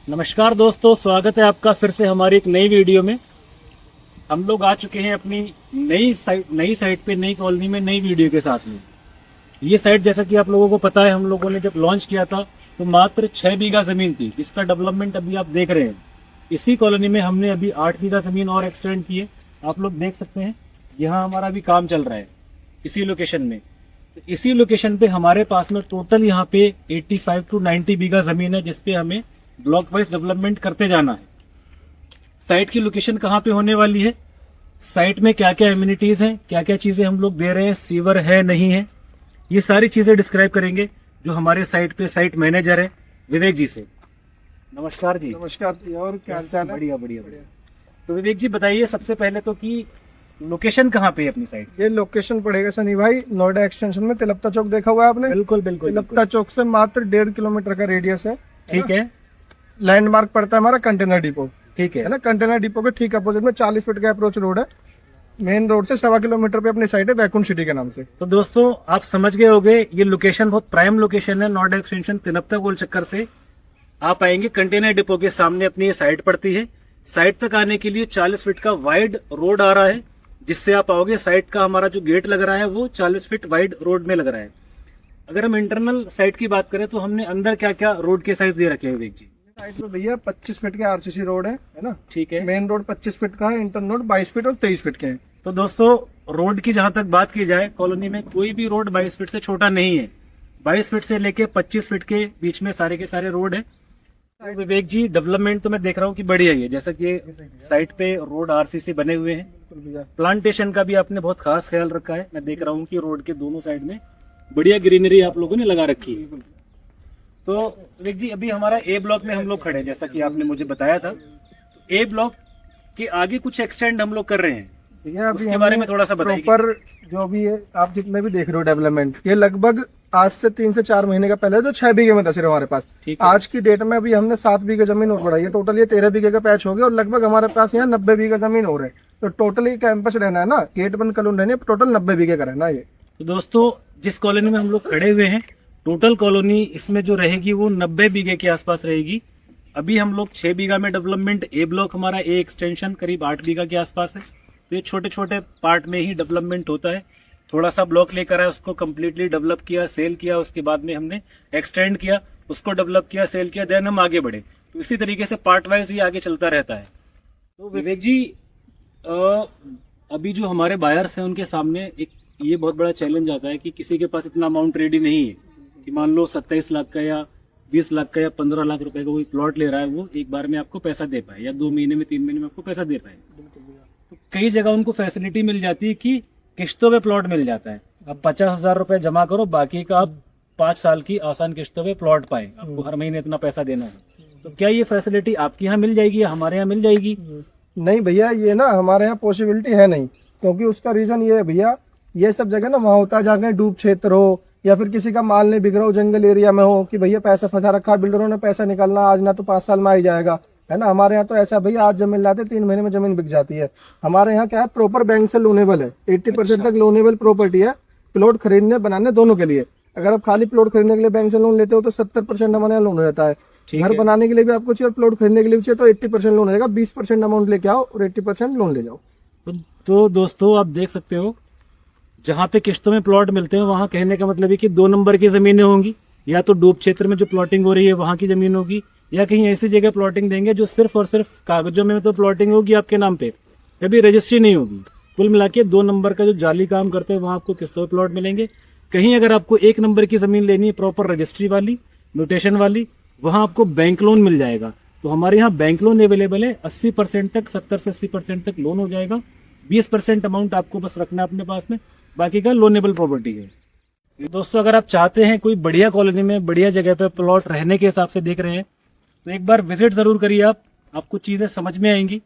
नमस्कार दोस्तों, स्वागत है आपका फिर से हमारी एक नई वीडियो में। हम लोग आ चुके हैं अपनी नई साइट पे, नई कॉलोनी में, नई वीडियो के साथ में। ये साइट जैसा कि आप लोगों को पता है, हम लोगों ने जब लॉन्च किया था तो मात्र 6 बीघा जमीन थी। इसका डेवलपमेंट अभी आप देख रहे हैं। इसी कॉलोनी में हमने अभी 8 बीघा जमीन और एक्सटेंड की है। आप लोग देख सकते हैं, यहाँ हमारा अभी काम चल रहा है इसी लोकेशन में। इसी लोकेशन पे हमारे पास में टोटल यहाँ पे 85 to 90 बीघा जमीन है, जिसपे हमें ब्लॉक वाइज डेवलपमेंट करते जाना है। साइट की लोकेशन कहाँ पे होने वाली है, साइट में क्या क्या एमिनिटीज हैं, क्या क्या चीजें हम लोग दे रहे हैं, सीवर है नहीं है, ये सारी चीजें डिस्क्राइब करेंगे जो हमारे साइट पे साइट मैनेजर है विवेक जी से। नमस्कार जी। नमस्कार जी, और क्या हाल चाल है? बढ़िया बढ़िया बढ़िया। तो विवेक जी बताइए सबसे पहले तो कि लोकेशन कहाँ पे है अपनी साइट? ये लोकेशन पड़ेगा सनी भाई, नोएडा एक्सटेंशन में। तिलप्ता चौक देखा हुआ है आपने? बिल्कुल बिल्कुल। तिलप्ता चौक से मात्र 1.5 किलोमीटर का रेडियस है। ठीक है। लैंडमार्क पड़ता है हमारा कंटेनर डिपो, ठीक है ना। कंटेनर डिपो के ठीक अपोजिट में 40 फीट का अप्रोच रोड है। मेन रोड से 1.25 किलोमीटर पे अपनी साइट है, बैकुंठ सिटी के नाम से। तो दोस्तों आप समझ गए होंगे, ये लोकेशन बहुत प्राइम लोकेशन है। नोएडा एक्सटेंशन तिलप्ता गोल चक्कर से आप आएंगे, कंटेनर डिपो के सामने अपनी ये साइट पड़ती है। साइट तक आने के लिए 40 फीट का वाइड रोड आ रहा है, जिससे आप आओगे। साइट का हमारा जो गेट लग रहा है वो 40 फीट वाइड रोड में लग रहा है। अगर हम इंटरनल साइट की बात करें तो हमने अंदर क्या क्या रोड के साइज दे रखे हैं विवेक जी? साइट में भैया 25 फीट के आरसीसी रोड है ना। ठीक है। मेन रोड 25 फीट का है, इंटरनल रोड 22 फीट और 23 फीट के हैं। तो दोस्तों रोड की जहां तक बात की जाए, कॉलोनी में कोई भी रोड 22 फीट से छोटा नहीं है। 22 फीट से लेके 25 फीट के बीच में सारे के सारे रोड है। तो विवेक जी डेवलपमेंट तो मैं देख रहा हूँ कि बढ़िया है, जैसा कि साइट पे रोड आरसीसी बने हुए हैं। प्लांटेशन का भी आपने बहुत खास ख्याल रखा है। मैं देख रहा हूँ कि रोड के दोनों साइड में बढ़िया ग्रीनरी आप लोगों ने लगा रखी है। तो विवेक जी अभी हमारा ए ब्लॉक में हम लोग खड़े हैं, जैसा कि आपने मुझे बताया था। ए ब्लॉक के आगे कुछ एक्सटेंड हम लोग कर रहे हैं, भैया अभी उसके बारे में थोड़ा सा बताइए। प्रॉपर जो भी है, आप जितने भी देख रहे हो डेवलपमेंट, ये लगभग आज से 3 से 4 महीने का पहले तो 6 बीघे में था सिर्फ हमारे पास। आज की डेट में अभी हमने 7 बीघे जमीन और बढ़ाई है। टोटल ये 13 बीघे का पैच हो गया और लगभग हमारे पास यहाँ 90 बीघा जमीन और है। तो टोटल ये कैंपस रहना है ना, गेट बंद कॉलोनी रहनी है, टोटल 90 बीघे का रहना है ये। तो दोस्तों जिस कॉलोनी में हम लोग खड़े हुए हैं, टोटल कॉलोनी इसमें जो रहेगी वो 90 बीघे के आसपास रहेगी। अभी हम लोग 6 बीघा में डेवलपमेंट, ए ब्लॉक हमारा ए एक्सटेंशन करीब 8 बीघा के आसपास है। तो ये छोटे छोटे पार्ट में ही डेवलपमेंट होता है। थोड़ा सा ब्लॉक लेकर आए, उसको कम्प्लीटली डेवलप किया, सेल किया, उसके बाद में हमने एक्सटेंड किया, उसको डेवलप किया, सेल किया, देन हम आगे बढ़े। तो इसी तरीके से पार्ट वाइज ही आगे चलता रहता है। तो विवेक जी अभी जो हमारे बायर्स हैं उनके सामने एक ये बहुत बड़ा चैलेंज आता है कि किसी के पास इतना अमाउंट रेडी नहीं है कि मान लो 27 लाख का या 20 लाख का या 15 लाख रुपए का कोई प्लॉट ले रहा है, वो एक बार में आपको पैसा दे पाए या 2 महीने में 3 महीने में आपको पैसा दे पाए। तो कई जगह उनको फैसिलिटी मिल जाती है कि किश्तों पे प्लॉट मिल जाता है। अब 50,000 रुपए जमा करो, बाकी का आप 5 साल की आसान किश्तों पे प्लॉट पाए, आपको हर महीने इतना पैसा देना है। तो क्या ये फैसिलिटी आपके यहाँ मिल जाएगी या हमारे यहाँ मिल जाएगी? नहीं भैया, ये ना हमारे यहाँ पॉसिबिलिटी है नहीं, क्योंकि उसका रीजन ये है भैया, ये सब जगह ना वहाँ होता है जहाँ डूब क्षेत्र हो या फिर किसी का माल नहीं बिक रहा हो, जंगल एरिया में हो कि भैया पैसा फंसा रखा, बिल्डरों ने पैसा निकालना आज ना तो 5 साल में आ ही जाएगा, है ना। हमारे यहाँ तो ऐसा भैया, आज जमीन लाते 3 महीने में जमीन बिक जाती है। हमारे यहाँ क्या है, प्रॉपर बैंक से लोनेबल है, 80% तक लोनेबल प्रॉपर्टी है, प्लॉट खरीदने बनाने दोनों के लिए। अगर आप खाली प्लॉट खरीदने के लिए बैंक से लोन लेते हो तो 70% हमारे यहाँ लोन हो जाता है। घर बनाने के लिए भी आपको चाहिए और प्लॉट खरीदने के लिए भी चाहिए तो 80% लोन हो जाएगा। 20% अमाउंट लेके आओ और 80% लोन ले जाओ। तो दोस्तों आप देख सकते हो, जहाँ पे किश्तों में प्लॉट मिलते हैं वहाँ कहने का मतलब है कि 2 नंबर की जमीनें होंगी, या तो डूब क्षेत्र में जो प्लॉटिंग हो रही है वहाँ की जमीन होगी, या कहीं ऐसी जगह प्लॉटिंग देंगे जो सिर्फ और सिर्फ कागजों में तो प्लॉटिंग होगी आपके नाम पे, कभी रजिस्ट्री नहीं होगी। कुल मिला के 2 नंबर का जो जाली काम करते हैं वहाँ आपको किस्तों में प्लॉट मिलेंगे। कहीं अगर आपको 1 नंबर की जमीन लेनी है, प्रॉपर रजिस्ट्री वाली, म्यूटेशन वाली, वहाँ आपको बैंक लोन मिल जाएगा। तो हमारे यहाँ बैंक लोन अवेलेबल है। 80% तक, 70 से 80% तक लोन हो जाएगा। 20% अमाउंट आपको बस रखना अपने पास में, बाकी का लोनेबल प्रॉपर्टी है। दोस्तों अगर आप चाहते हैं कोई बढ़िया कॉलोनी में बढ़िया जगह पे प्लॉट रहने के हिसाब से देख रहे हैं तो एक बार विजिट जरूर करिए, आपको चीजें समझ में आएंगी।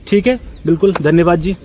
ठीक है, बिल्कुल, धन्यवाद जी।